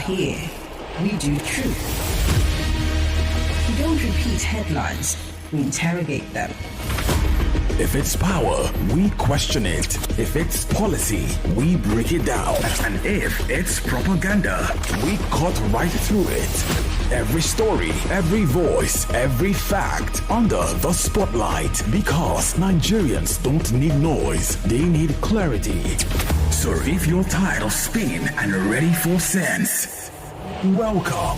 here, we do truth. We don't repeat headlines, we interrogate them. If it's power, we question it. If it's policy, we break it down. And if it's propaganda, we cut right through it. Every story, every voice, every fact under the spotlight. Because Nigerians don't need noise, they need clarity. So if you're tired of spin and ready for sense, welcome.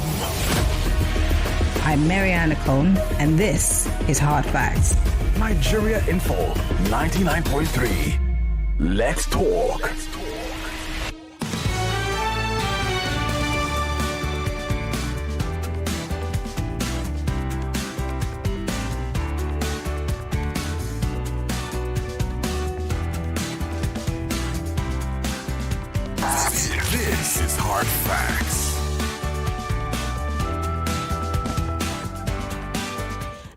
I'm Maryann Okon, and this is Hard Facts. Nigeria Info 99.3. Let's talk. This is Hard Facts.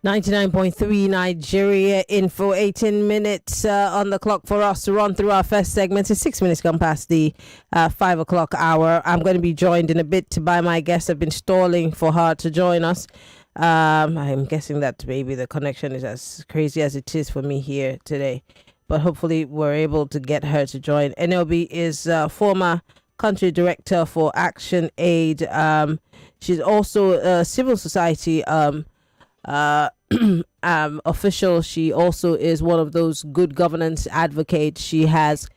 99.3 Nigeria Info, 18 minutes on the clock for us to run through our first segment. It's 6 minutes gone past the 5 o'clock hour. I'm going to be joined in a bit by my guests. I've been stalling for her to join us. I'm guessing that maybe the connection is as crazy as it is for me here today. But hopefully we're able to get her to join. NLB is former country director for ActionAid. She's also a civil society official. She also is one of those good governance advocates. She has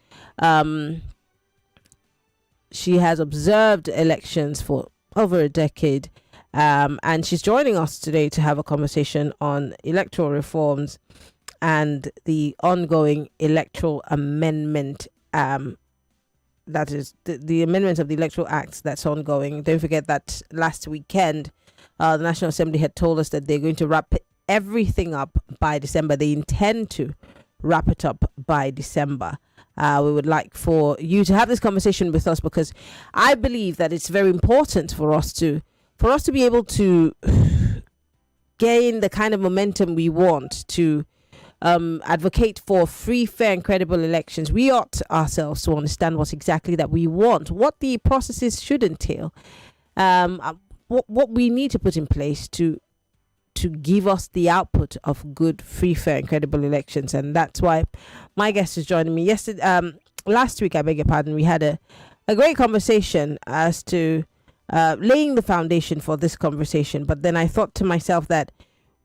observed elections for over a decade, and she's joining us today to have a conversation on electoral reforms and the ongoing electoral amendment. That is the amendment of the Electoral Act that's ongoing. Don't forget that last weekend the National Assembly had told us that they're going to wrap everything up by December. They intend to wrap it up by December. We would like for you to have this conversation with us, because I believe that it's very important for us to be able to gain the kind of momentum we want to advocate for free, fair and credible elections. We ought ourselves to understand what exactly that we want, what the processes should entail, what we need to put in place to give us the output of good, free, fair and credible elections. And that's why my guest is joining me. Last week, I beg your pardon, we had a great conversation as to laying the foundation for this conversation. But then I thought to myself that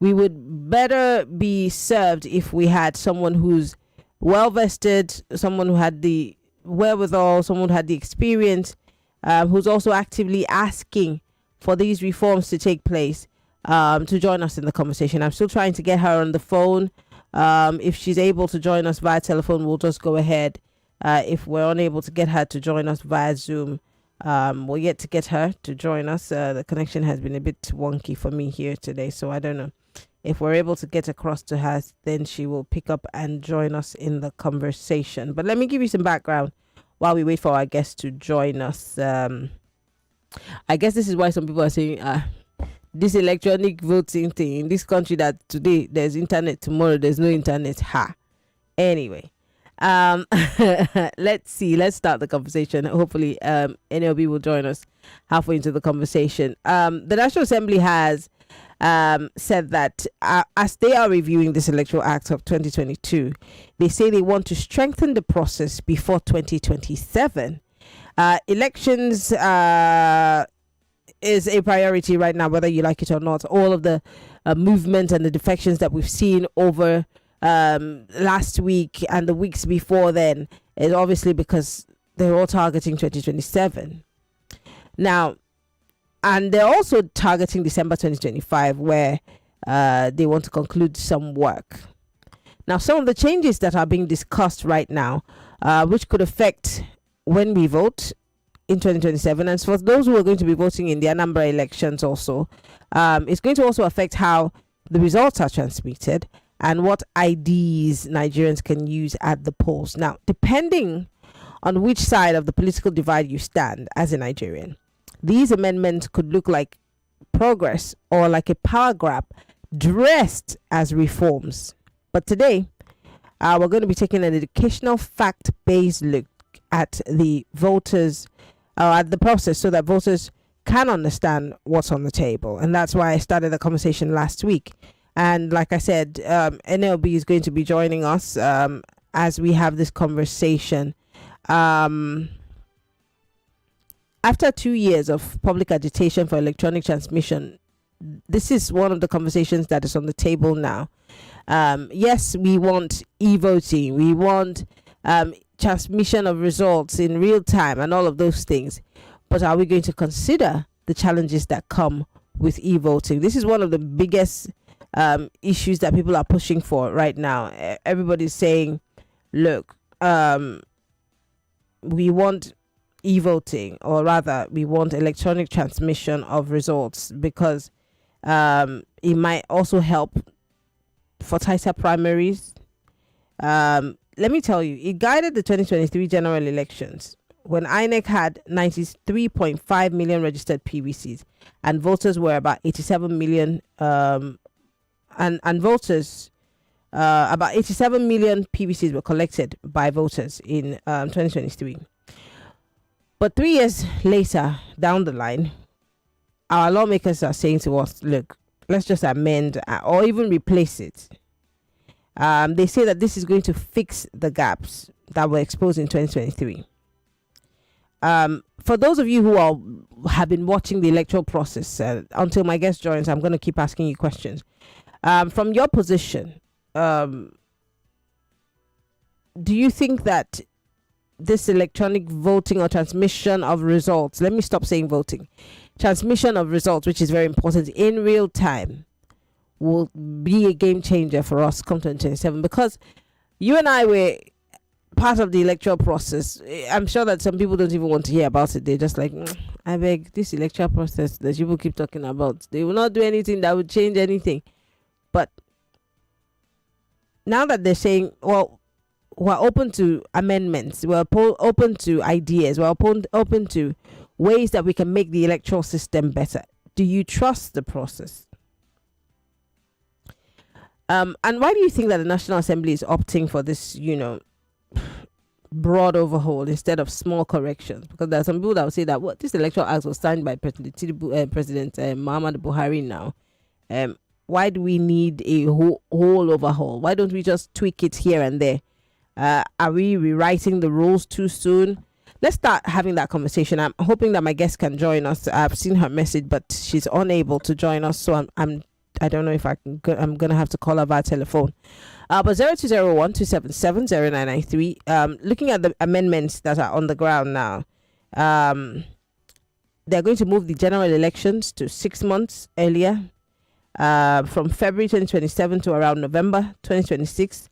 we would better be served if we had someone who's well vested, someone who had the wherewithal, someone who had the experience, who's also actively asking for these reforms to take place, to join us in the conversation. I'm still trying to get her on the phone. If she's able to join us via telephone, we'll just go ahead. If we're unable to get her to join us via Zoom, we'll yet to get her to join us. The connection has been a bit wonky for me here today, so I don't know. If we're able to get across to her, then she will pick up and join us in the conversation. But let me give you some background while we wait for our guest to join us. I guess this is why some people are saying this electronic voting thing in this country, that today there's internet, tomorrow there's no internet. Anyway, let's start the conversation. Hopefully NLB will join us halfway into the conversation. The National Assembly has said that as they are reviewing this Electoral Act of 2022, they say they want to strengthen the process before 2027. Elections is a priority right now, whether you like it or not. All of the movement and the defections that we've seen over last week and the weeks before then is obviously because they're all targeting 2027. Now, and they're also targeting December 2025, where they want to conclude some work. Now, some of the changes that are being discussed right now, which could affect when we vote in 2027, and for those who are going to be voting in the Anambra elections also, it's going to also affect how the results are transmitted and what IDs Nigerians can use at the polls. Now, depending on which side of the political divide you stand as a Nigerian, these amendments could look like progress or like a power grab dressed as reforms. But today, we're going to be taking an educational fact-based look at the voters, at the process, so that voters can understand what's on the table. And that's why I started the conversation last week. And like I said, NLB is going to be joining us as we have this conversation. After 2 years of public agitation for electronic transmission, this is one of the conversations that is on the table now. Yes, we want e-voting. We want transmission of results in real time and all of those things. But are we going to consider the challenges that come with e-voting? This is one of the biggest issues that people are pushing for right now. Everybody's saying, look, we want e-voting, or rather we want electronic transmission of results, because it might also help for tighter primaries. Let me tell you, it guided the 2023 general elections when INEC had 93.5 million registered PVCs and voters were about 87 million and voters about 87 million PVCs were collected by voters in 2023. But 3 years later down the line, our lawmakers are saying to us, look, let's just amend or even replace it. They say that this is going to fix the gaps that were exposed in 2023. For those of you who have been watching the electoral process, until my guest joins, I'm going to keep asking you questions. From your position, do you think that this electronic voting or transmission of results, let me stop saying voting, transmission of results, which is very important in real time, will be a game changer for us come 2027? Because you and I were part of the electoral process. I'm sure that some people don't even want to hear about it. They're just like, I beg, this electoral process that people keep talking about, they will not do anything that would change anything. But now that they're saying, well, we're open to amendments, we're open to ideas, we're open to ways that we can make the electoral system better, do you trust the process? And why do you think that the National Assembly is opting for this, broad overhaul instead of small corrections? Because there are some people that will say that this electoral act was signed by President Muhammad Buhari now. Why do we need a whole overhaul? Why don't we just tweak it here and there? Are we rewriting the rules too soon? Let's start having that conversation. I'm hoping that my guest can join us. I've seen her message, but she's unable to join us. So I don't know if I can. I'm gonna have to call her via telephone. But 0201-277-0993. Looking at the amendments that are on the ground now, they're going to move the general elections to 6 months earlier, from February 2027 to around November 2026.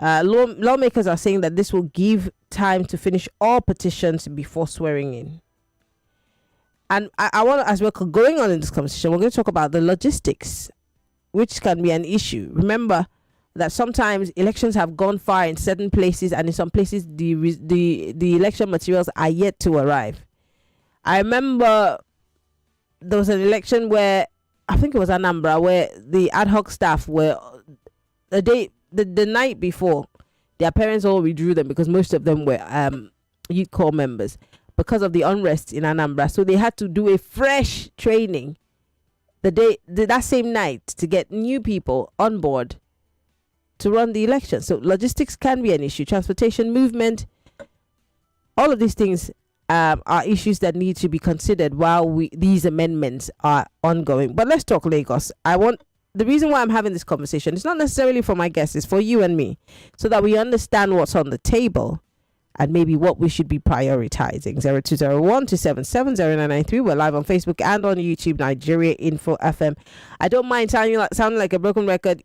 Lawmakers are saying that this will give time to finish all petitions before swearing in. And I want to, as we're going on in this conversation, we're going to talk about the logistics, which can be an issue. Remember that sometimes elections have gone far in certain places, and in some places the election materials are yet to arrive. I remember there was an election where, I think it was Anambra, where the ad hoc staff were the night before, their parents all withdrew them because most of them were youth corps members because of the unrest in Anambra. So they had to do a fresh training that same night to get new people on board to run the election. So logistics can be an issue. Transportation, movement, all of these things are issues that need to be considered while these amendments are ongoing. But let's talk Lagos. The reason why I'm having this conversation is not necessarily for my guests, it's for you and me, so that we understand what's on the table and maybe what we should be prioritizing. 0201-277-0993. We're live on Facebook and on YouTube, Nigeria Info FM. I don't mind sounding like a broken record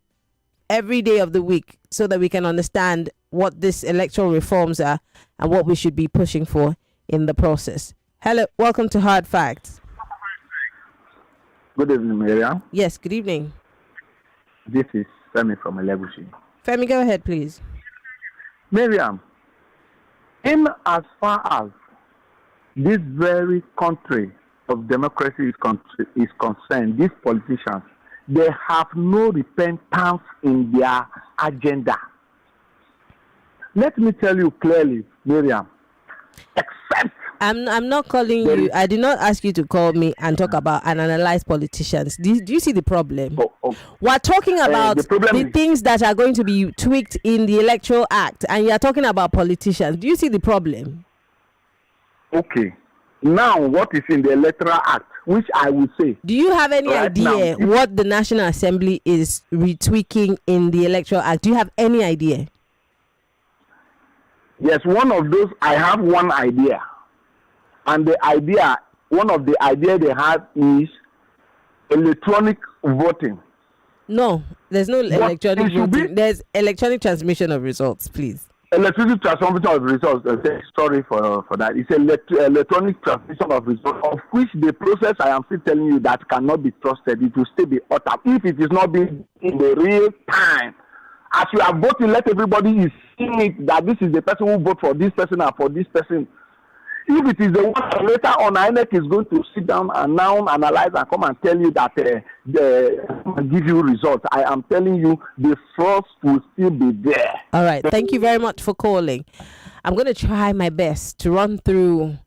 every day of the week so that we can understand what this electoral reforms are and what we should be pushing for in the process. Hello, welcome to Hard Facts. Good evening, Maryann. Yes, good evening. This is Femi from Elegushi. Femi, go ahead, please. Maryann, in as far as this very country of democracy is concerned, these politicians, they have no repentance in their agenda. Let me tell you clearly, Maryann, except I'm not calling you. I did not ask you to call me and talk about and analyze politicians. Do you see the problem? We're talking about the things that are going to be tweaked in the Electoral Act, and you're talking about politicians. Do you see the problem? Okay. Now, what is in the Electoral Act, which I will say. Do you have any idea what the National Assembly is retweaking in the Electoral Act? Do you have any idea? Yes, one of those, I have one idea. And the idea, one of the ideas they have is electronic voting. No, there's no electronic voting. There's electronic transmission of results, please. Electronic transmission of results. Sorry for that. It's electronic transmission of results, of which the process I am still telling you that cannot be trusted. It will still be altered if it is not being in the real time. As you are voting, let everybody is seeing it that this is the person who vote for this person and for this person. If it is the one that later on INEC is going to sit down and now analyze and come and tell you that give you results, I am telling you the fraud will still be there. All right. Thank you very much for calling. I'm going to try my best to run through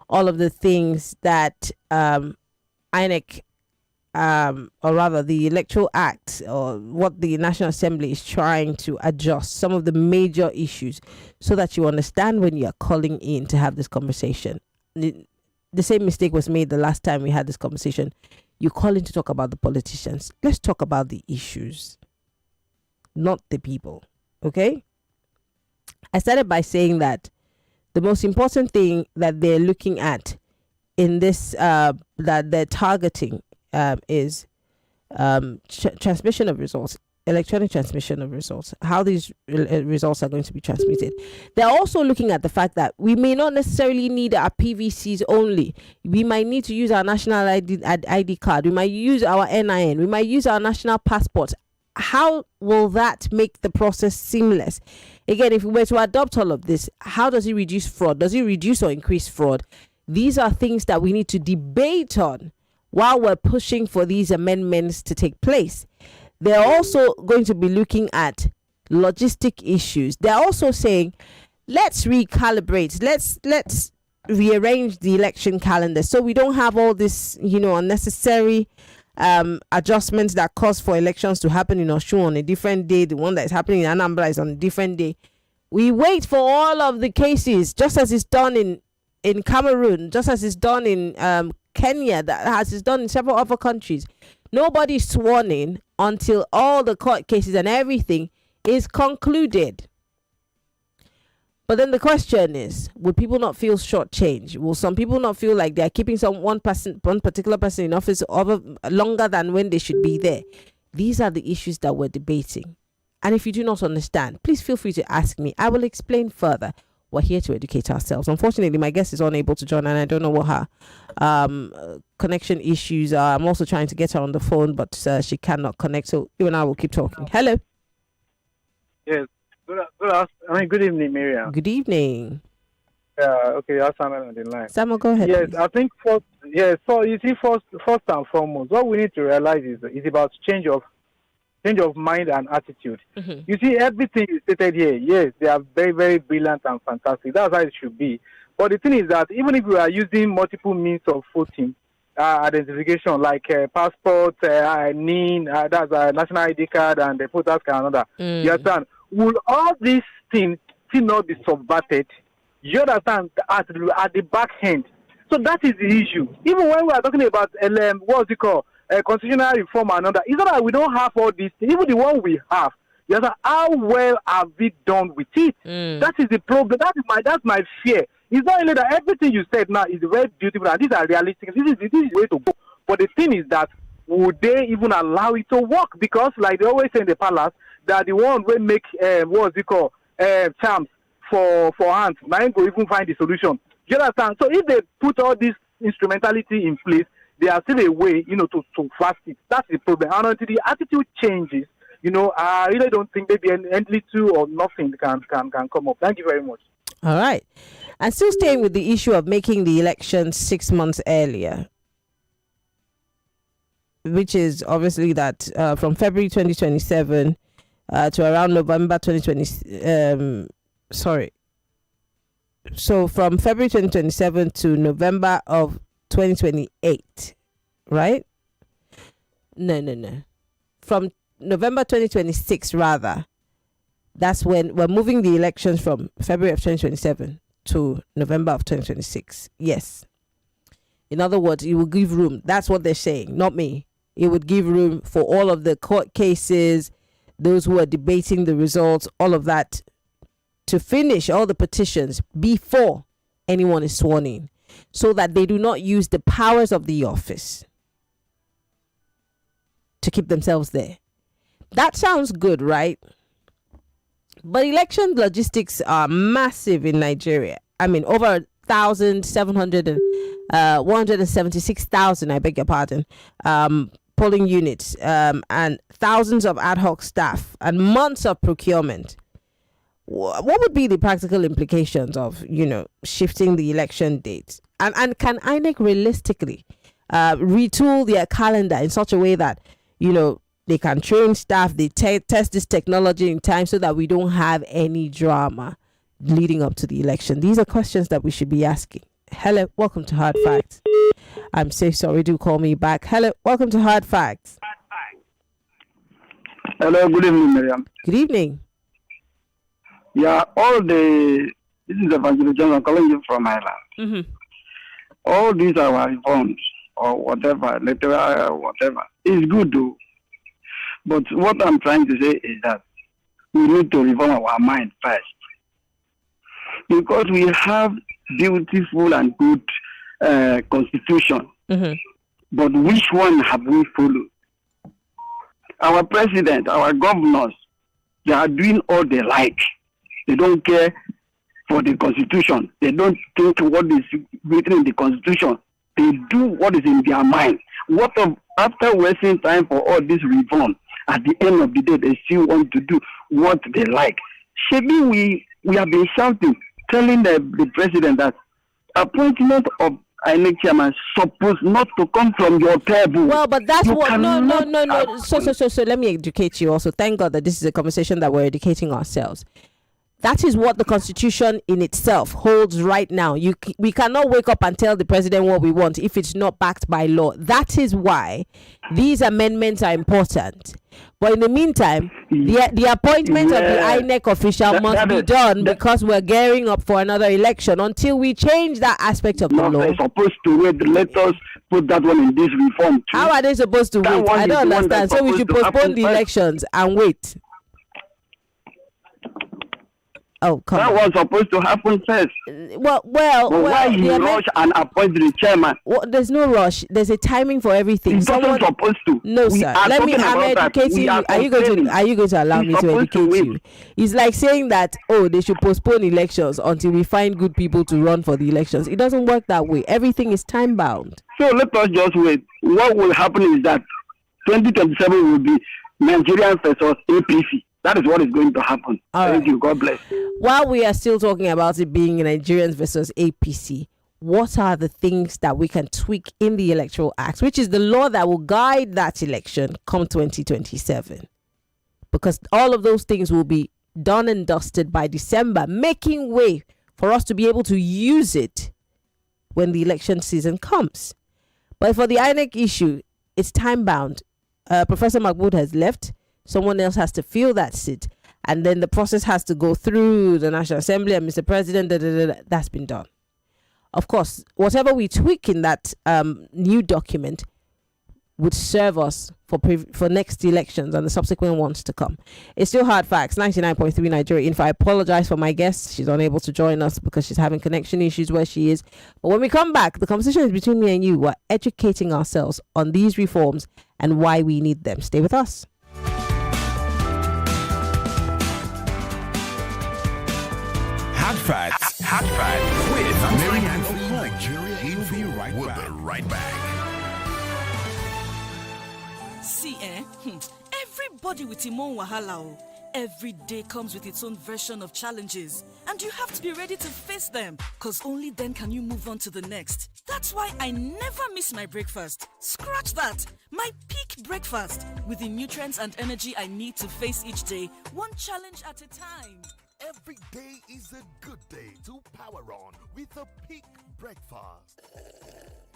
all of the things that INEC, or rather the Electoral Act, or what the National Assembly is trying to adjust, some of the major issues, so that you understand when you are calling in to have this conversation. The same mistake was made the last time we had this conversation. You call in to talk about the politicians. Let's talk about the issues, not the people. Okay? I started by saying that the most important thing that they're looking at in this, that they're targeting, is transmission of results, electronic transmission of results, how these results are going to be transmitted. They're also looking at the fact that we may not necessarily need our PVCs only. We might need to use our national ID card. We might use our NIN. We might use our national passport. How will that make the process seamless? Again, if we were to adopt all of this, how does it reduce fraud? Does it reduce or increase fraud? These are things that we need to debate on while we're pushing for these amendments to take place. They're also going to be looking at logistic issues. They're also saying, let's recalibrate, let's rearrange the election calendar so we don't have all this, unnecessary adjustments that cause for elections to happen in Osun on a different day. The one that is happening in Anambra is on a different day. We wait for all of the cases, just as it's done in Cameroon, just as it's done in Kenya, that has is done in several other countries. Nobody's sworn in until all the court cases and everything is concluded. But then the question is, will people not feel shortchanged? Will some people not feel like they're keeping one particular person in office longer than when they should be there? These are the issues that we're debating. And if you do not understand, please feel free to ask me. I will explain further. We're here to educate ourselves. Unfortunately, my guest is unable to join, and I don't know what her connection issues are. I'm also trying to get her on the phone, but she cannot connect. So you and I will keep talking. Hello. Yes. Good evening, Maryann. Good evening. Okay, that's Samuel on the line. Samuel, go ahead. Yes, please. I think so you see, first and foremost, what we need to realize is about change of mind and attitude. Mm-hmm. You see, everything you stated here, yes, they are very, very brilliant and fantastic. That's how it should be. But the thing is that even if we are using multiple means of voting, identification, like passport, NIN, that's a national ID card, and the voters card, another. You understand? Will all these things still not be subverted? You understand? At the back end. So that is the issue. Even when we are talking about what's it called? Constitutional reform and another. It's not that we don't have all these things. Even the one we have, you know, how well have we done with it? That is the problem. That's my fear. It's not only that everything you said now is very beautiful and these are realistic. This is the way to go. But the thing is that would they even allow it to work? Because like they always say in the palace, that the one will make charms for hands. Now go even find the solution. You understand? So if they put all this instrumentality in place, there are still a way, to fast it. That's the problem. And until the attitude changes, I really don't think maybe any little or nothing can come up. Thank you very much. All right. And still staying with the issue of making the election 6 months earlier, which is obviously that from February 2027 to around November 2020. So from February 2027 to November of 2028, right? No. From November 2026, rather. That's when we're moving the elections from February of 2027 to November of 2026. Yes. In other words, it will give room. That's what they're saying, not me. It would give room for all of the court cases, those who are debating the results, all of that, to finish all the petitions before anyone is sworn in, so that they do not use the powers of the office to keep themselves there. That sounds good, right? But election logistics are massive in Nigeria. I mean, over 176,000, I beg your pardon, polling units, and thousands of ad hoc staff and months of procurement. What would be the practical implications of, shifting the election date? And can INEC realistically retool their calendar in such a way that, they can train staff, they test this technology in time so that we don't have any drama leading up to the election? These are questions that we should be asking. Hello, welcome to Hard Facts. I'm so sorry, do call me back. Hello, welcome to Hard Facts. Hello, good evening, Maryann. Good evening. Yeah, this is Evangelist John. I'm calling you from Ireland. Mm-hmm. All these are reforms or whatever, electoral, whatever, is good though. But what I'm trying to say is that we need to reform our mind first. Because we have beautiful and good constitution. Mm-hmm. But which one have we followed? Our president, our governors, they are doing all they like. They don't care for the constitution. They don't think what is written in the constitution. They do what is in their mind. After wasting time for all this reform, at the end of the day, they still want to do what they like. Maybe we have been shouting, telling the president that appointment of INEC chairman supposed not to come from your table. Well, but that's You what. No. cannot So let me educate you also. Thank God that this is a conversation that we're educating ourselves. That is what the Constitution in itself holds right now. We cannot wake up and tell the president what we want if it's not backed by law. That is why these amendments are important. But in the meantime, the appointment of the INEC official must be done because we're gearing up for another election until we change that aspect of the law. They're supposed to wait. Let us put that one in this reform too. How are they supposed to wait? I don't understand. So we should postpone the elections and wait. Oh, come on. That was supposed to happen first. Well, why you rush and appoint the chairman? Well, there's no rush. There's a timing for everything. It's not supposed to. No, sir. I'm educating you. Are you going to allow me to educate you? It's like saying that, they should postpone elections until we find good people to run for the elections. It doesn't work that way. Everything is time bound. So let us just wait. What will happen is that 2027 will be Nigerian versus APC. That is what is going to happen. Thank you. God bless. While we are still talking about it being Nigerians versus APC, what are the things that we can tweak in the Electoral Act, which is the law that will guide that election come 2027? Because all of those things will be done and dusted by December, making way for us to be able to use it when the election season comes. But for the INEC issue, it's time bound. Professor Mahmood has left. Someone else has to fill that seat. And then the process has to go through the National Assembly and Mr. President. That's been done. Of course, whatever we tweak in that new document would serve us for next elections and the subsequent ones to come. It's still Hard Facts, 99.3 Nigeria Info. I apologize for my guest. She's unable to join us because she's having connection issues where she is. But when we come back, the conversation is between me and you. We're educating ourselves on these reforms and why we need them. Stay with us. Hot Facts with Maryann Okon. We'll be right back. See, everybody with him own wahala. Every day comes with its own version of challenges, and you have to be ready to face them, because only then can you move on to the next. That's why I never miss my breakfast. Scratch that. My peak breakfast with the nutrients and energy I need to face each day, one challenge at a time. Every day is a good day to power on with a peak breakfast.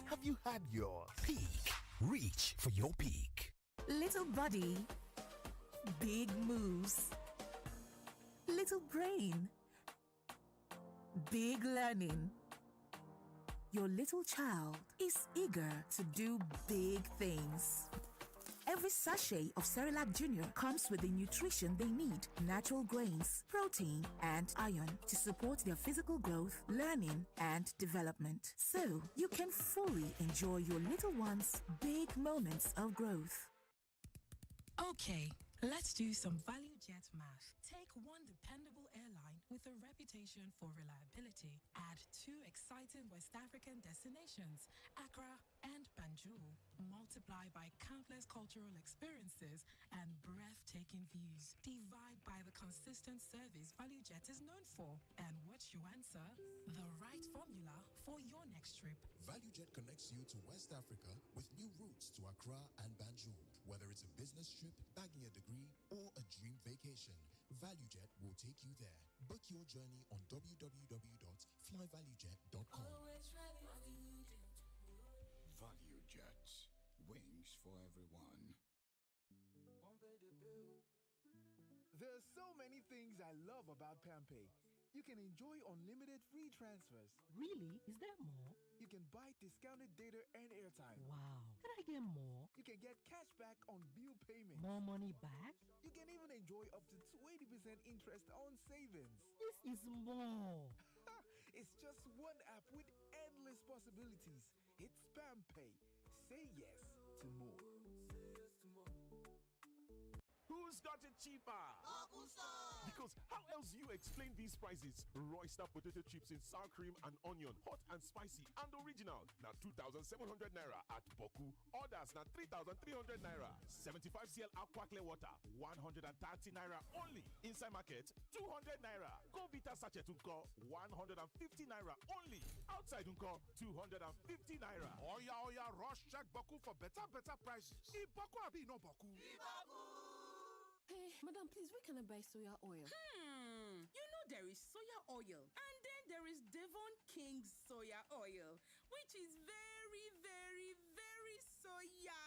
Have you had your peak? Reach for your peak. Little body, big moves. Little brain, big learning. Your little child is eager to do big things. Every sachet of Cerelac Junior comes with the nutrition they need: natural grains, protein, and iron to support their physical growth, learning, and development. So you can fully enjoy your little one's big moments of growth. Okay, let's do some value jet math. Take one dependable airline with a reputation for reliability. Add 2 exciting West African destinations, Accra and Banjul. Multiply by countless cultural experiences and breathtaking views. Divide by the consistent service ValueJet is known for. And what's your answer? The right formula for your next trip. ValueJet connects you to West Africa with new routes to Accra and Banjul. Whether it's a business trip, bagging a degree, or a dream vacation, ValueJet will take you there. Book your journey on www.flyvaluejet.com. ValueJet, wings for everyone. There are so many things I love about PamPay. You can enjoy unlimited free transfers. Really? Is there more? You can buy discounted data and airtime. Wow. Can I get more? You can get cash back on bill payments. More money back? You can even enjoy up to 20% interest on savings. This is more. It's just one app with endless possibilities. It's PamPay. Say yes to more. Who's got it cheaper? Because how else do you explain these prices? Royster potato chips in sour cream and onion, hot and spicy and original. Now 2,700 naira at Boku. Others now 3,300 naira. 75 cl aqua clear water, 130 naira only. Inside market, 200 naira. Go Vita sachet unko, 150 naira only. Outside unko, 250 naira. Oya, rush check Boku for better prices. Boku abi no Boku. Hey, madam, please, where can I buy soya oil? You know there is soya oil, and then there is Devon King's soya oil, which is very, very, very soya.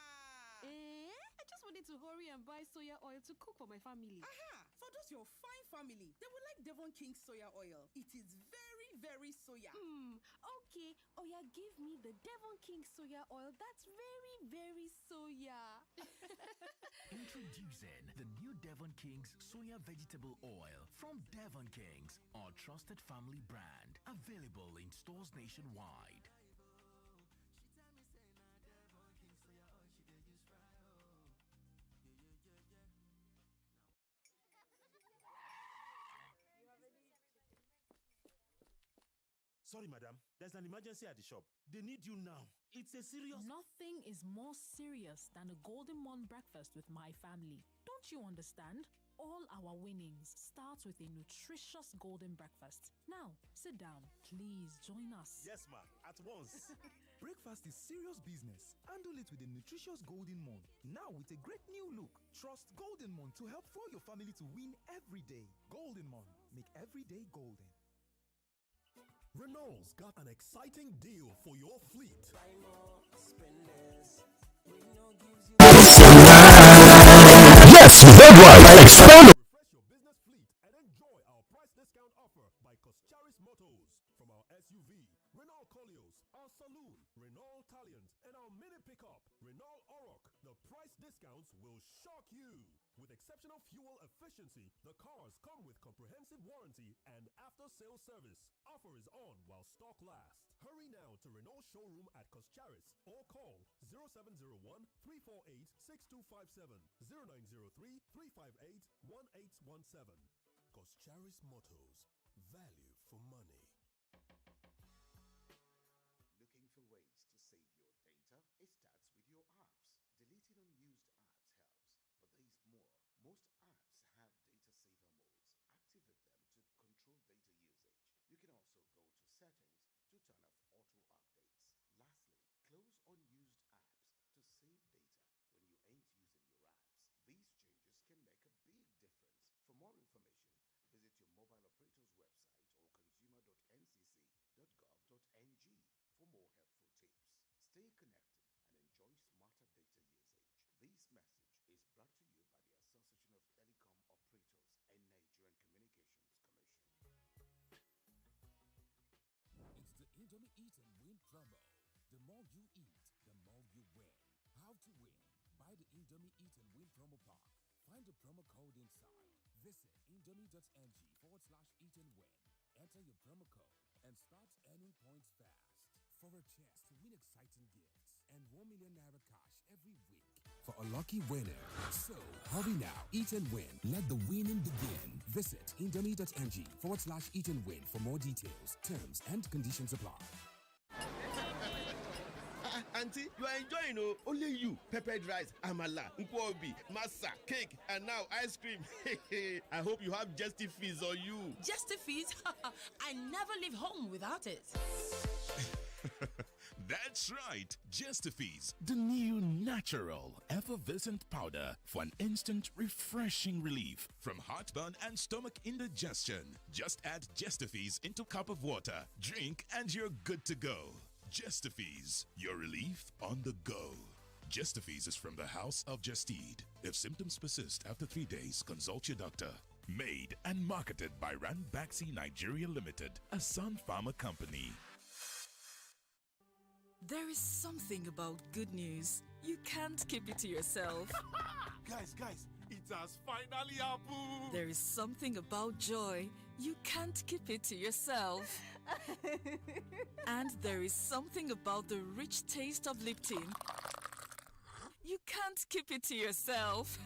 I just wanted to hurry and buy soya oil to cook for my family. Aha! For those your fine family, they will like Devon King's soya oil. It is very, very soya. Okay. Oh yeah, give me the Devon King soya oil. That's very, very soya. Introducing the new Devon King's Soya Vegetable Oil from Devon King's, our trusted family brand. Available in stores nationwide. Sorry, madam. There's an emergency at the shop. They need you now. It's a serious... Nothing is more serious than a Golden Morn breakfast with my family. Don't you understand? All our winnings start with a nutritious golden breakfast. Now, sit down. Please join us. Yes, ma'am. At once. Breakfast is serious business. Handle it with a nutritious Golden Morn. Now with a great new look. Trust Golden Morn to help fuel your family to win every day. Golden Morn. Make every day golden. Renault's got an exciting deal for your fleet. Buy more, spend less. Renault gives you... Yes, you heard right. Expand. Refresh your business fleet and enjoy our price discount offer by Coscharis Motors. From our SUV, Renault Coleos, our saloon, Renault Taliant, and our mini pickup, Renault Oroch, the price discounts will shock you. With exceptional fuel efficiency, the cars come with comprehensive warranty and after-sales service. Offer is on while stock lasts. Hurry now to Renault showroom at Coscharis or call 0701 348 6257 0903 358 1817. Coscharis Motors. Value for money. Looking for ways to save your data? It starts with your apps. Deleting unused apps helps, but there is more. Most apps have data saver modes. Activate them to control data usage. You can also go to settings to turn off auto updates. Lastly, close unused apps to save data when you ain't using your apps. These changes can make a big difference. For more information, visit your mobile more helpful tips. Stay connected and enjoy smarter data usage. This message is brought to you by the Association of Telecom Operators and Nigerian Communications Commission. It's the Indomie Eat and Win promo. The more you eat, the more you win. How to win? Buy the Indomie Eat and Win promo pack. Find the promo code inside. Visit indomie.ng/eat and win. Enter your promo code and start earning points fast for a chance to win exciting gifts and 1 million naira cash every week for a lucky winner. So hurry now, eat and win. Let the winning begin. Visit indomie.ng/eat and win for more details. Terms and conditions apply. Auntie, you are enjoying, oh, only you. Peppered rice, amala, nkwobi, masa, cake, and now ice cream. I hope you have Justifies on you. Justifies? I never leave home without it. That's right, Justifies, the new natural effervescent powder for an instant refreshing relief from heartburn and stomach indigestion. Just add Justifies into a cup of water, drink, and you're good to go. Justifies, your relief on the go. Justifies is from the House of Justeed. If symptoms persist after 3 days, consult your doctor. Made and marketed by Ranbaxy Nigeria Limited, a Sun Pharma company. There is something about good news. You can't keep it to yourself. Guys, it has finally happened. There is something about joy. You can't keep it to yourself. And there is something about the rich taste of Lipton. You can't keep it to yourself.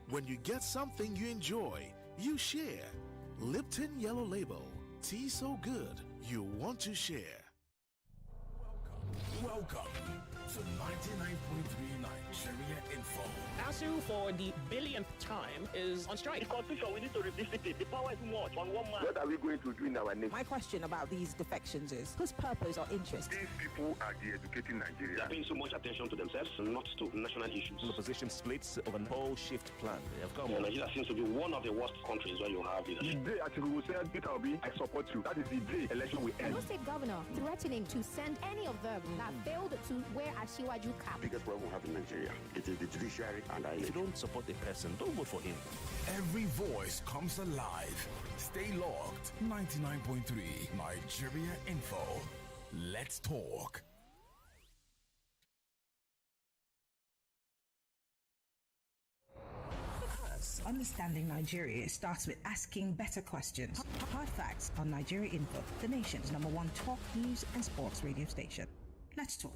When you get something you enjoy, you share. Lipton Yellow Label. Tea so good, you want to share. Welcome to 99.3 Nigeria Info. ASU for the billionth time is on strike. The constitution, we need to revisit it. The power is much on one man. What are we going to do in our name? My question about these defections is whose purpose or interest? These people are de-educating Nigeria. They are paying so much attention to themselves, not to national issues. The opposition splits of a whole shift plan. They have come. Nigeria seems to be one of the worst countries where you have leadership. The day Atiku will say, Peter Obi, I support you. That is the day election will end. No state governor threatening to send any of them that failed to wear Ashiwaju cap. Biggest problem we have in Nigeria, it is the judiciary and If you don't support the person, don't vote for him. Every voice comes alive. Stay logged. 99.3 Nigeria Info. Let's talk. Understanding Nigeria starts with asking better questions. Hard facts on Nigeria Info, the nation's #1 talk, news and sports radio station. Let's talk.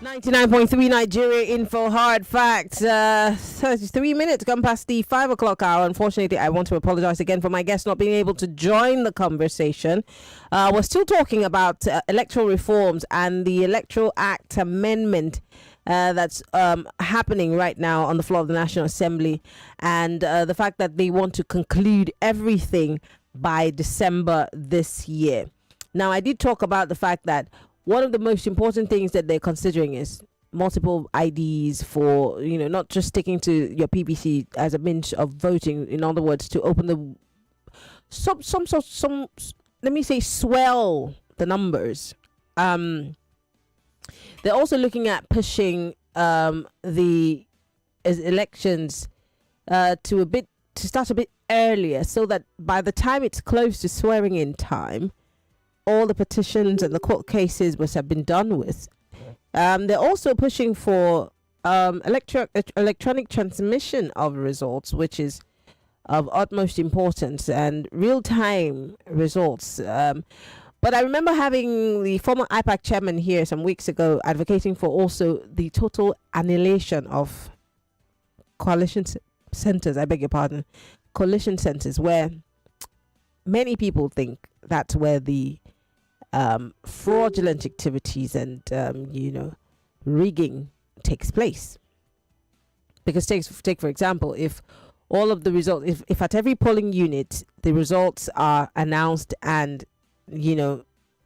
99.3 Nigeria Info Hard Facts. 33 minutes gone past the 5 o'clock hour. Unfortunately, I want to apologize again for my guest not being able to join the conversation. We're still talking about electoral reforms and the Electoral Act amendment that's happening right now on the floor of the National Assembly, and the fact that they want to conclude everything by December this year. Now, I did talk about the fact that one of the most important things that they're considering is multiple IDs for, not just sticking to your PVC as a means of voting. In other words, to open the swell the numbers. They're also looking at pushing the elections to start a bit earlier, so that by the time it's close to swearing in time, all the petitions and the court cases must have been done with. They're also pushing for electronic transmission of results, which is of utmost importance, and real-time results. But I remember having the former IPAC chairman here some weeks ago advocating for also the total annihilation of coalition centers, coalition centers, where many people think that's where the fraudulent activities and rigging takes place. Because take for example, if all of the results, if at every polling unit the results are announced and the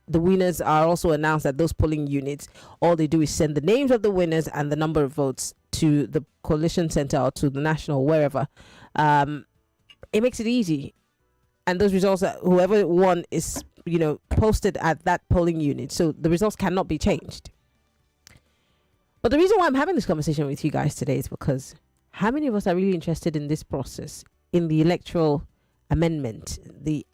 winners are also announced at those polling units, all they do is send the names of the winners and the number of votes to the coalition center or to the national, wherever. It makes it easy. and those results, whoever won is, posted at that polling unit. So the results cannot be changed. But the reason why I'm having this conversation with you guys today is because how many of us are really interested in this process, in the electoral amendment, the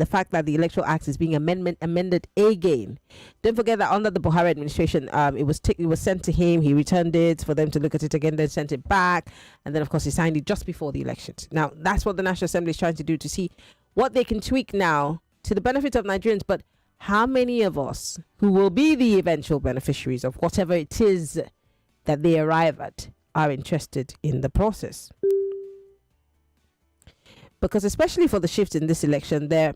fact that the Electoral Act is being amended again? Don't forget that under the Buhari administration, it was sent to him. He returned it for them to look at it again, then sent it back, and then of course he signed it just before the elections. Now that's what the National Assembly is trying to do, to see what they can tweak now to the benefit of Nigerians. But how many of us who will be the eventual beneficiaries of whatever it is that they arrive at are interested in the process? Because especially for the shift in this election, there are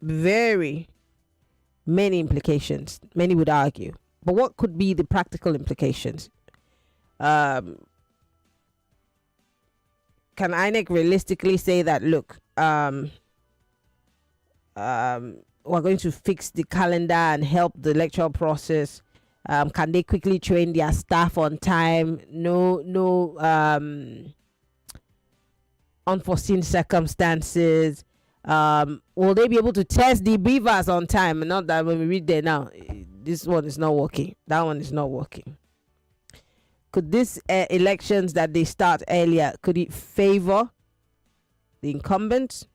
very many implications, many would argue. But what could be the practical implications? Can INEC realistically say that, look, we're going to fix the calendar and help the electoral process? Can they quickly train their staff on time? No unforeseen circumstances. Will they be able to test the beavers on time? Not that when we read there now, this one is not working, that one is not working. Could this elections that they start earlier, could it favor the incumbents?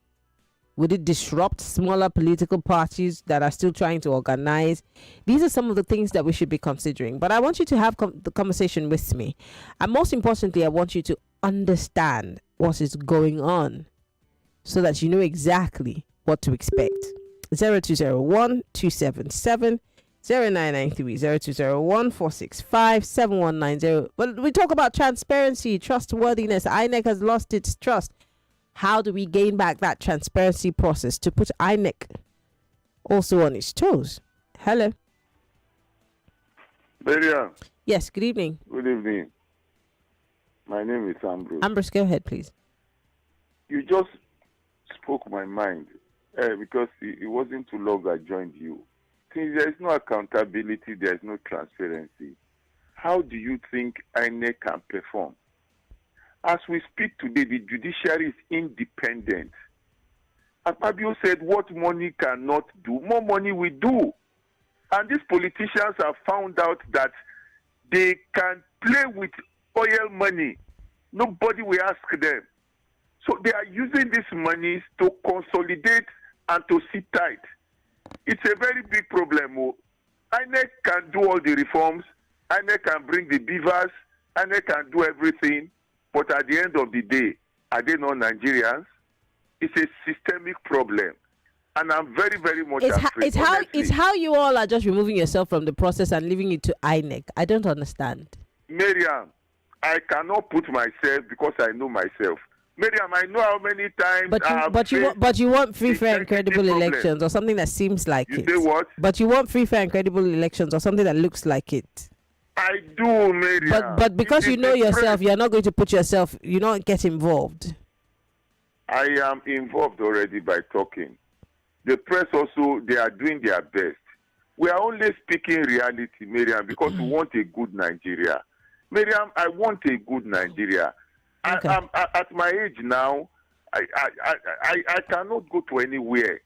Would it disrupt smaller political parties that are still trying to organize? These are some of the things that we should be considering. But I want you to have the conversation with me. And most importantly, I want you to understand what is going on so that you know exactly what to expect. 0201 277 0993 0201 465 7190. But we talk about transparency, trustworthiness. INEC has lost its trust. How do we gain back that transparency process to put INEC also on its toes? Hello. Maryann. Yes, good evening. Good evening. My name is Ambrose. Ambrose, go ahead, please. You just spoke my mind because it wasn't too long I joined you. Since there is no accountability, there is no transparency. How do you think INEC can perform? As we speak today, the judiciary is independent. As Fabio said, what money cannot do, more money will do. And these politicians have found out that they can play with oil money. Nobody will ask them. So they are using these monies to consolidate and to sit tight. It's a very big problem. INEC can do all the reforms. INEC can bring the beavers. INEC can do everything. But at the end of the day, are they not Nigerians? It's a systemic problem. And I'm very, very much afraid. It's how you all are just removing yourself from the process and leaving it to INEC. I don't understand. Maryann, I cannot put myself because I know myself. Maryann, I know how many times but you want free, fair, and credible elections or something that seems like it. You say what? But you want free, fair, and credible elections or something that looks like it. I do, Maryann. But because you know yourself, you're not going to put yourself, you not get involved. I am involved already by talking. The press also, they are doing their best. We are only speaking reality, Maryann, because we want a good Nigeria. Maryann, I want a good Nigeria. Okay. I'm at my age now, I cannot go to anywhere.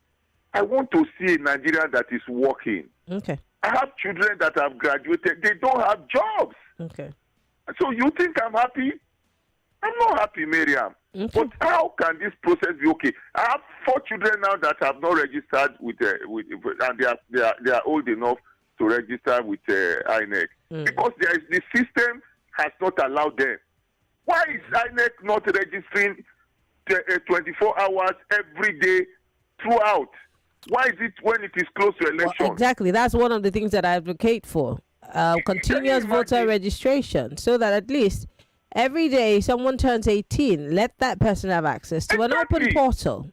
I want to see a Nigeria that is working. Okay. I have children that have graduated. They don't have jobs. Okay. So you think I'm happy? I'm not happy, Maryann. Okay. But how can this process be okay? I have 4 children now that have not registered and they are old enough to register with INEC because the system has not allowed them. Why is INEC not registering 24 hours every day throughout? Why is it when it is close to election? Well, exactly. That's one of the things that I advocate for. Continuous voter registration, so that at least every day someone turns 18, let that person have access to an open portal.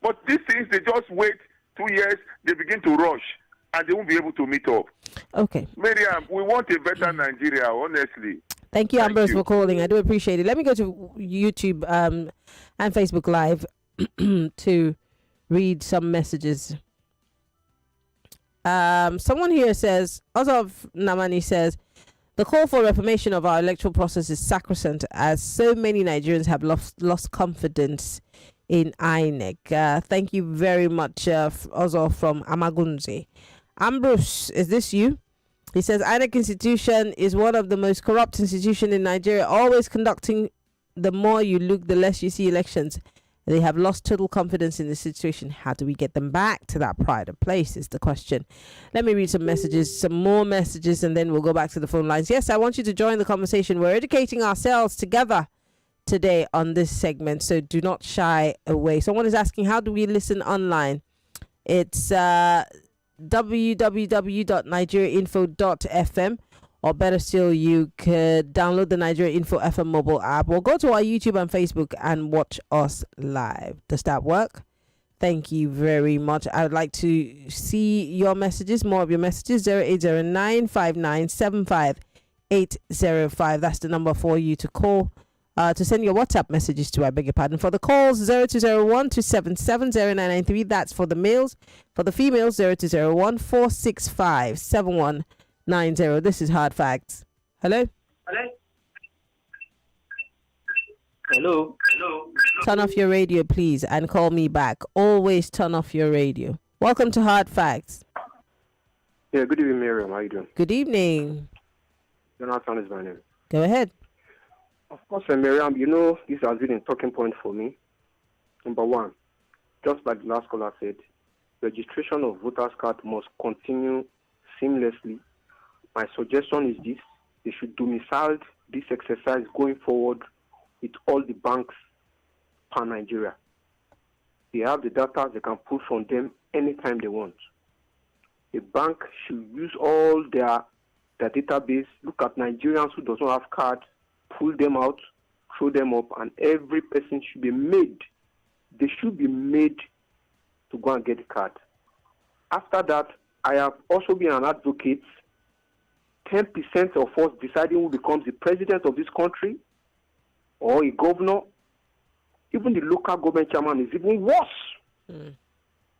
But these things, they just wait 2 years, they begin to rush, and they won't be able to meet up. Okay. Maryann, we want a better Nigeria, honestly. Thank you, Ambrose, for calling. I do appreciate it. Let me go to YouTube and Facebook Live to read some messages. Someone here says, Ozov Namani says, the call for reformation of our electoral process is sacrosanct as so many Nigerians have lost confidence in INEC. Thank you very much, also from Amagunze. Ambrose, is this you? He says INEC institution is one of the most corrupt institutions in Nigeria, always conducting. The more you look, the less you see elections. They have lost total confidence in the situation. How do we get them back to that pride of place is the question. Let me read some more messages, and then we'll go back to the phone lines. Yes, I want you to join the conversation. We're educating ourselves together today on this segment, so do not shy away. Someone is asking, how do we listen online? It's www.nigeriainfo.fm, or better still, you could download the Nigeria Info FM mobile app, or go to our YouTube and Facebook and watch us live. Does that work? Thank you very much. I would like to see your messages, more of your messages. 08095975805. That's the number for you to call, to send your WhatsApp messages to. I beg your pardon. For the calls, 0201-277-0993. That's for the males. For the females, 0201-465-7190. This is Hard Facts. Hello? Hello? Turn off your radio, please, and call me back. Always turn off your radio. Welcome to Hard Facts. Yeah, good evening, Miriam. How are you doing? Good evening. Jonathan is my name. Go ahead. Of course, Miriam, you know, this has been a talking point for me. Number one, just like the last caller said, registration of voters' card must continue seamlessly. My suggestion is this: they should domicile this exercise going forward with all the banks pan Nigeria. They have the data, they can pull from them anytime they want. A bank should use all their database, look at Nigerians who does not have card, pull them out, throw them up, and every person should be made. They should be made to go and get the card. After that, I have also been an advocate. 10% of us deciding who becomes the president of this country or a governor, even the local government chairman, is even worse.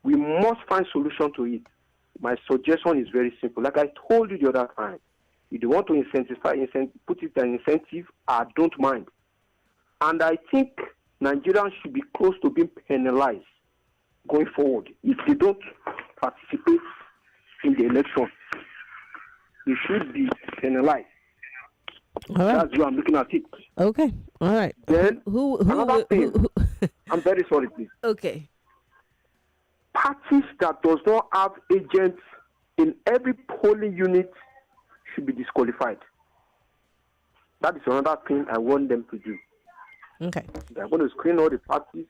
We must find solution to it. My suggestion is very simple. Like I told you the other time, if you want to put it an incentive, I don't mind. And I think Nigerians should be close to being penalized going forward if they don't participate in the election. They should be penalized. All right. That's why I'm looking at it. Okay. All right. Then another thing. I'm very sorry, please. Okay. Parties that does not have agents in every polling unit should be disqualified. That is another thing I want them to do. Okay. They're going to screen all the parties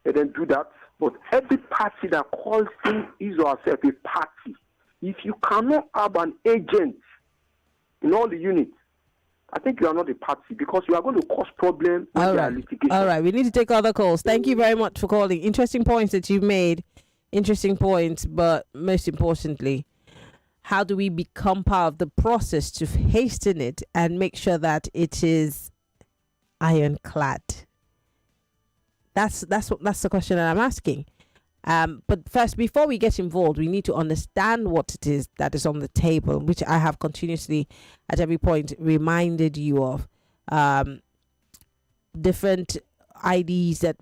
and then do that. But every party that calls his or herself a party, if you cannot have an agent in all the units, I think you are not a party, because you are going to cause problems with their litigation. All right, we need to take other calls. Thank you very much for calling. Interesting points that you've made. Interesting points, but most importantly, how do we become part of the process to hasten it and make sure that it is ironclad? That's the question that I'm asking. But first, before we get involved, we need to understand what it is that is on the table, which I have continuously at every point reminded you of. Different IDs that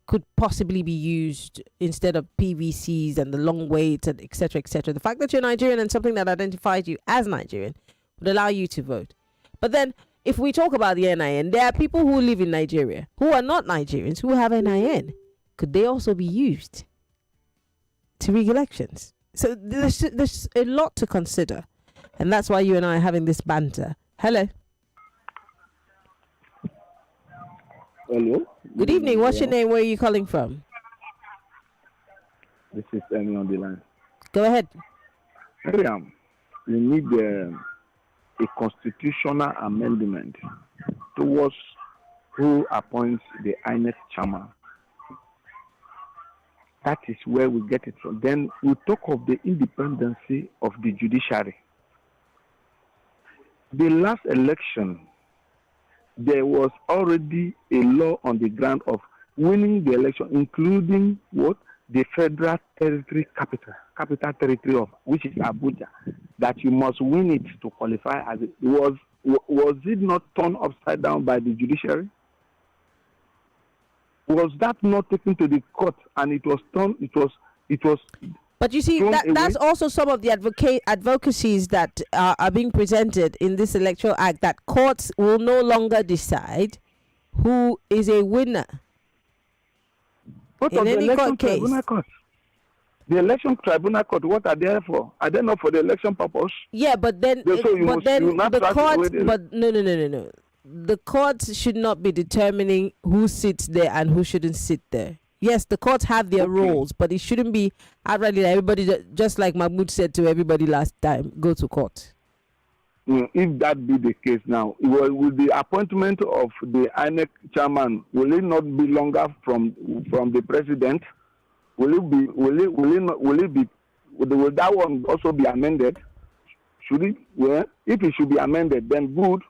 could possibly be used instead of PVCs and the long waits and etc. etc. The fact that you're Nigerian and something that identifies you as Nigerian would allow you to vote. But then, if we talk about the NIN, there are people who live in Nigeria who are not Nigerians who have NIN. Could they also be used to rig elections? So there's a lot to consider, and that's why you and I are having this banter. Hello. Hello. Good evening. What's your name? Where are you calling from? This is Emily on the line. Go ahead. Miriam, we need a constitutional amendment towards who appoints the INEC chairman. That is where we get it from. Then we talk of the independency of the judiciary. The last election, there was already a law on the ground of winning the election, including what? The federal territory capital territory of which is Abuja, that you must win it to qualify as it. Was it not turned upside down by the judiciary? Was that not taken to the court and it was done? It was. But you see, that's also some of the advocacies that are being presented in this Electoral Act, that courts will no longer decide who is a winner. What in of the any election court case. tribunal court? The election tribunal court, what are they for? Are they not for the election purpose? Yeah, but then, So the court, but no. The courts should not be determining who sits there and who shouldn't sit there. Yes, the courts have their roles, but it shouldn't be outrightly that everybody, just like Mahmoud said to everybody last time, go to court. If that be the case now, with the appointment of the INEC chairman, will it not be longer from the president? Will that one also be amended? Should it? Well, if it should be amended, then good.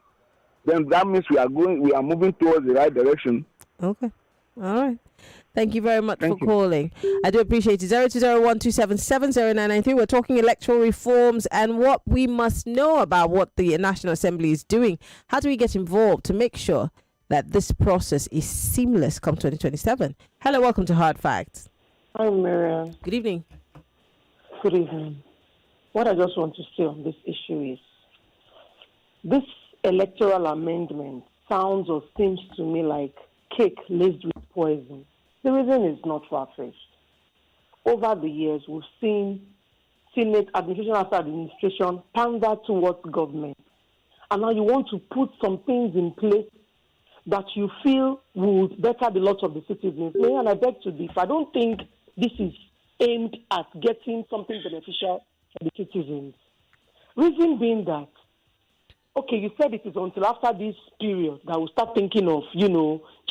Then that means we are moving towards the right direction. Okay. All right. Thank you very much for calling. I do appreciate it. 0201277093. We're talking electoral reforms and what we must know about what the National Assembly is doing. How do we get involved to make sure that this process is seamless come 2027? Hello, welcome to Hard Facts. Hi, Maryann. Good evening. Good evening. What I just want to say on this issue is this electoral amendment sounds or seems to me like cake laced with poison. The reason is not far-fetched. Over the years, we've seen Senate administration after administration pander towards government. And now you want to put some things in place that you feel would better the lot of the citizens. And I beg to differ. I don't think this is aimed at getting something beneficial for the citizens. Reason being that, okay, you said it is until after this period that we'll start thinking of,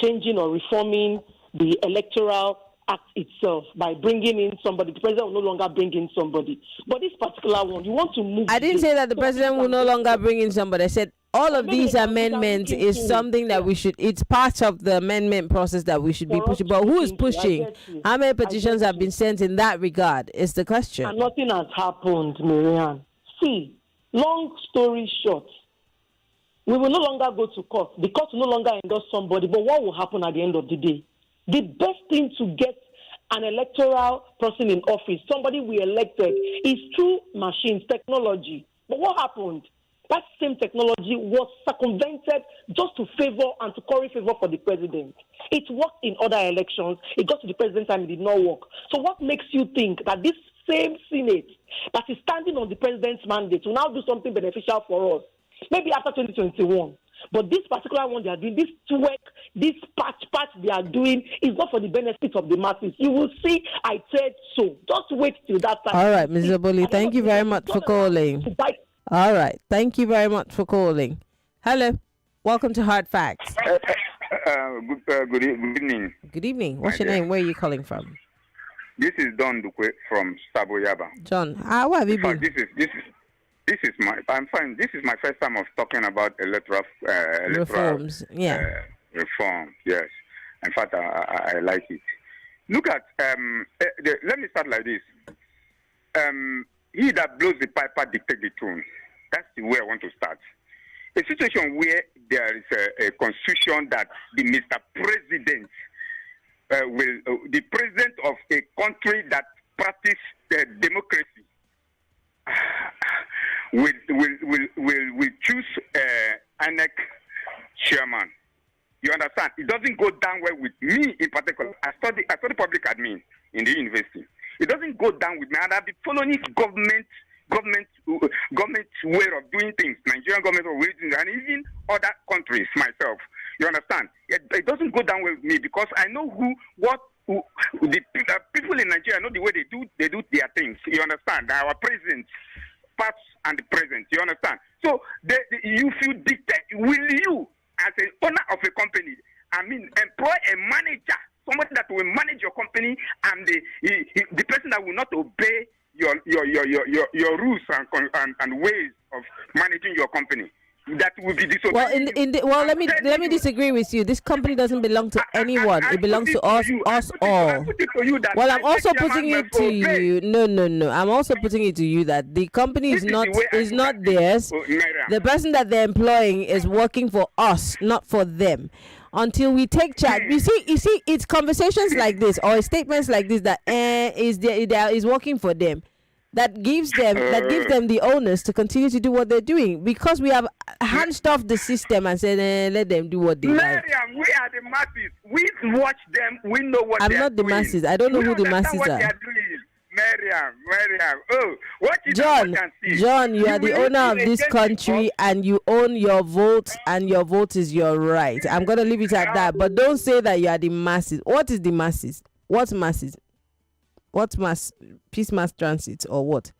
changing or reforming the Electoral Act itself by bringing in somebody. The president will no longer bring in somebody. But this particular one, you want to move. I didn't say that the president will no longer bring in somebody. I said all of these amendments is something that we should, it's part of the amendment process that we should be pushing. But who is pushing? How many petitions have been sent in that regard is the question. And nothing has happened, Maryann. See, long story short, we will no longer go to court. The court will no longer endorse somebody. But what will happen at the end of the day? The best thing to get an electoral person in office, somebody we elected, is through machines, technology. But what happened? That same technology was circumvented just to favor and to curry favor for the president. It worked in other elections. It got to the president and it did not work. So what makes you think that this same Senate that is standing on the president's mandate will now do something beneficial for us? Maybe after 2021. But this particular one they are doing, this twerk, this patch they are doing is not for the benefit of the masses. You will see, I said so. Just wait till that time. All right, Ms. Oboli, thank you very much for calling. All right, thank you very much for calling. Hello, welcome to Hard Facts. Good evening. Good evening. What's your name? Where are you calling from? This is Don Dukwe from Saboyaba. John, how have you been? I'm fine. This is my first time of talking about electoral reforms. Reform. Yes. In fact, I like it. Look at. Let me start like this. He that blows the piper dictates the tune. That's the way I want to start. A situation where there is a constitution that the Mr. President the president of a country that practices democracy will choose INEC chairman. You understand? It doesn't go down well with me in particular. I study public admin in the university. It doesn't go down with me, and I've been following government way of doing things, Nigerian government of ways, and even other countries myself. You understand? It doesn't go down well with me because I know the people in Nigeria know the way they do their things. You understand? Our president, past and the present. You understand? So you feel dictate. Will you, as an owner of a company, employ a manager, somebody that will manage your company, and the person that will not obey your rules and ways of managing your company? that will be disobeying. Let me disagree with you. This company doesn't belong to anyone. It belongs to us all. Well, I'm also putting it to you. No. I'm also putting it to you that the company is not theirs. The person that they're employing is working for us, not for them. Until we take charge, you see, it's conversations like this or statements like this that is working for them. That gives them the onus to continue to do what they're doing, because we have handed off the system and said let them do what they like. Maryann, we are the masses. We watch them. We know what I'm not the masses. I don't know who the masses are. Maryann. Oh, what is John, you are the owner of this country and you own your vote, and your vote is your right. I'm going to leave it at that. But don't say that you are the masses. What is the masses? What's masses? What mass? Peace mass transit or what?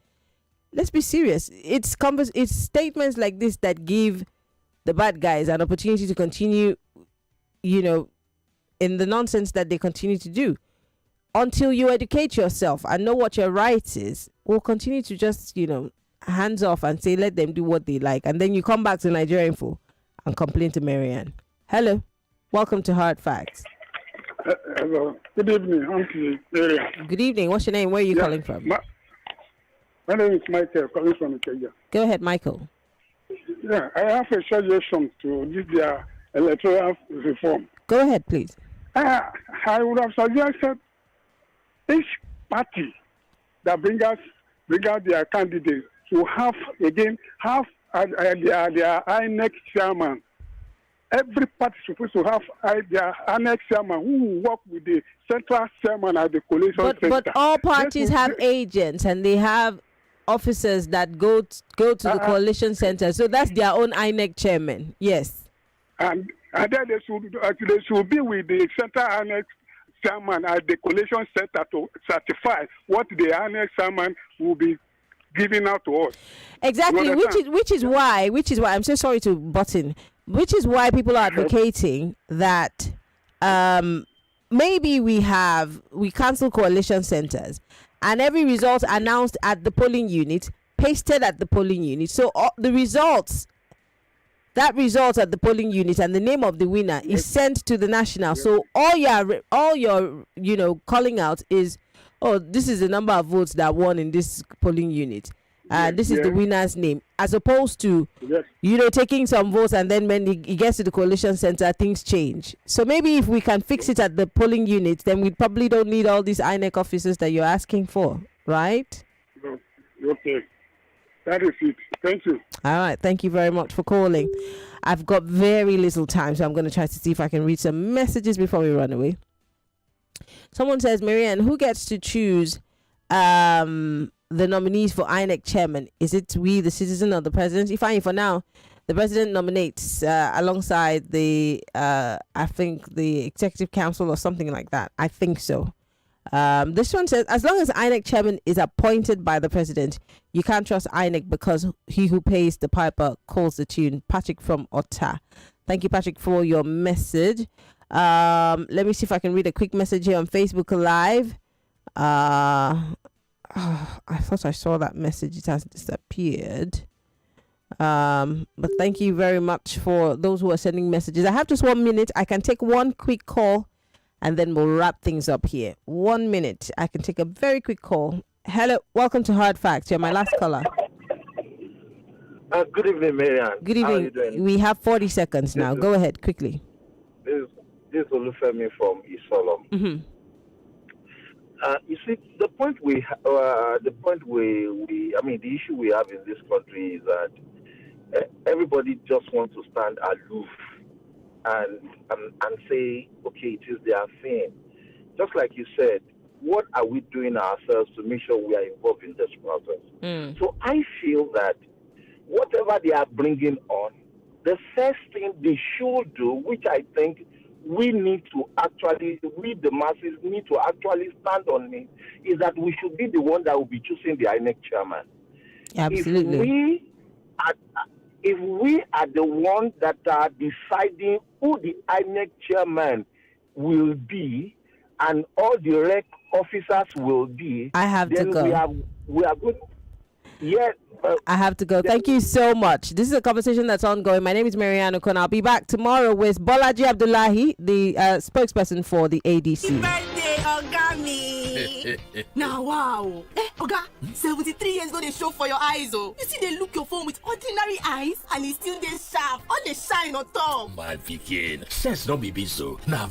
Let's be serious. It's statements like this that give the bad guys an opportunity to continue, in the nonsense that they continue to do. Until you educate yourself and know what your right is, we'll continue to just, hands off and say, let them do what they like. And then you come back to Nigeria Info and complain to Maryann. Hello. Welcome to Hard Facts. Hello. Good evening. Maryann. Good evening. What's your name? Where are you calling from? My name is Michael, calling from Kenya. Go ahead, Michael. Yeah, I have a suggestion to their electoral reform. Go ahead, please. I would have suggested each party that bring out their candidates to have their INEC chairman. Every party is supposed to have their INEC chairman who will work with the central chairman at the coalition center. But all parties have agents and they have officers that go to the coalition center. So that's their own INEC chairman. Yes. And then they should be with the central INEC chairman at the coalition center to certify what the INEC chairman will be giving out to us. Exactly, which is why I'm so sorry to butt in. Which is why people are advocating that maybe we cancel coalition centers and every result announced at the polling unit, pasted at the polling unit. So the results at the polling unit and the name of the winner is sent to the national. So all your calling out is, this is the number of votes that won in this polling unit. This is the winner's name, as opposed to, taking some votes and then when it gets to the coalition center, things change. So maybe if we can fix it at the polling unit, then we probably don't need all these INEC officers that you're asking for, right? Okay. That is it. Thank you. All right. Thank you very much for calling. I've got very little time, so I'm going to try to see if I can read some messages before we run away. Someone says, Maryann, who gets to choose the nominees for INEC chairman? Is it we, the citizen, or the president? For now, the president nominates alongside the I think the executive council or something like that. I think so. This one says, as long as INEC chairman is appointed by the president, you can't trust INEC because he who pays the piper calls the tune. Patrick from Otta. Thank you, Patrick, for your message. Let me see if I can read a quick message here on Facebook Live. I thought I saw that message. It has disappeared. But thank you very much for those who are sending messages. I have just 1 minute. I can take one quick call and then we'll wrap things up here. 1 minute. I can take a very quick call. Hello. Welcome to Hard Facts. You're my last caller. Good evening, Maryann. Good evening. How are you doing? We have 40 seconds now. Go ahead quickly. This is Olufemi from Isolom. Mm-hmm. You see, the issue we have in this country is that everybody just wants to stand aloof and say, okay, it is their thing. Just like you said, what are we doing ourselves to make sure we are involved in this process? So I feel that whatever they are bringing on, the first thing they should do, which I think we the masses need to actually stand on it, is that we should be the one that will be choosing the INEC chairman. Absolutely. If we are the ones that are deciding who the INEC chairman will be and all the rec officers will be, I have then to go. We are good. Yes, I have to go. Thank you so much. This is a conversation that's ongoing. My name is Maryann Okon. I'll be back tomorrow with Bolaji Abdullahi, the spokesperson for the ADC. Birthday, Ogami. Now, wow. Oga, 73 years go they show for your eyes, oh. You see they look your phone with ordinary eyes and it's still they sharp. All they shine on top. My Vicky, sense not be so. Now,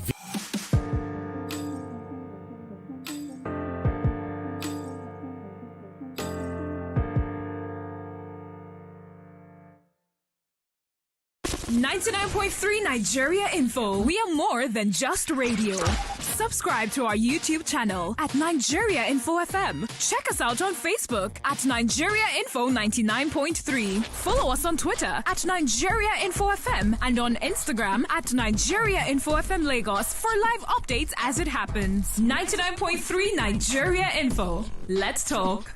99.3 Nigeria Info. We are more than just radio. Subscribe to our YouTube channel at Nigeria Info FM. Check us out on Facebook at Nigeria Info 99.3. Follow us on Twitter at Nigeria Info FM and on Instagram at Nigeria Info FM Lagos for live updates as it happens. 99.3 Nigeria Info. Let's talk.